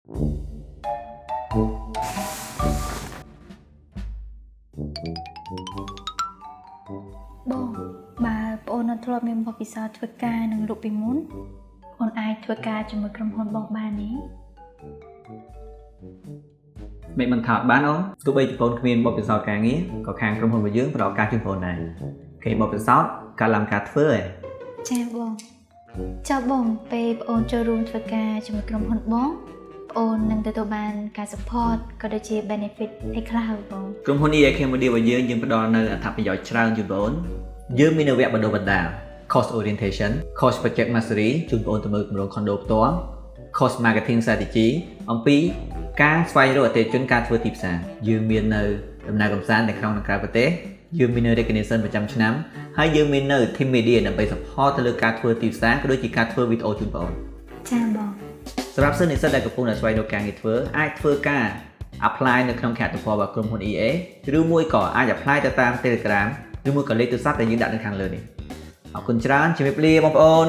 Bon, bà ôn nó thua mìnhบอกពិសោធន៍ធ្វើការនឹងលោកពីមុនអូនអាចធ្វើការជាមួយក្រុមហ៊ុនបងបាននេះ មិនបានថាបានអូនទោះបីជាបងគ្មានបទពិសោធន៍ការងារក៏ខាងក្រុមហ៊ុនរបស់យើងផ្ដល់ការជួយបងដែរគេបទពិសោធន៍ការlàmការធ្វើឯង ចាបងចុះបងពេលបងចូលរួមធ្វើការជាមួយក្រុមហ៊ុនបងបងនឹងទទួលបានការ support ក៏ដូចជា benefit អីខ្លះបង ក្រុមហ៊ុន EAK Model របស់យើងផ្ដល់នូវអត្ថប្រយោជន៍ច្រើនជូនបងយើងមានវគ្គបណ្ដុះបណ្ដាល course orientation course project mastery ជូនបងទៅមើលគម្រោង condo ផ្ទាល់ course marketing strategy អំពីការស្វែងរកអតិថិជនការធ្វើទីផ្សារយើងមាននៅដំណើរកម្សាន្តនៅក្នុងនិងក្រៅប្រទេសយើងមាននៅ recognition ប្រចាំឆ្នាំហើយយើងមាននៅ team media ដើម្បី support ទៅលើការធ្វើទីផ្សារក៏ដូចជាការធ្វើវីដេអូជូនបង ចាបង សម្រាប់សិស្សនិស្សិតដែលកំពុងតែស្វែងរកការងារធ្វើអាចធ្វើការ apply នៅក្នុង chat របស់ក្រុមហ៊ុន EA ឬមួយក៏អាច apply ទៅតាម Telegram ឬមួយក៏លេខទូរស័ព្ទដែលយើងដាក់នៅខាងលើនេះអរគុណច្រើនជំរាបលាបងប្អូន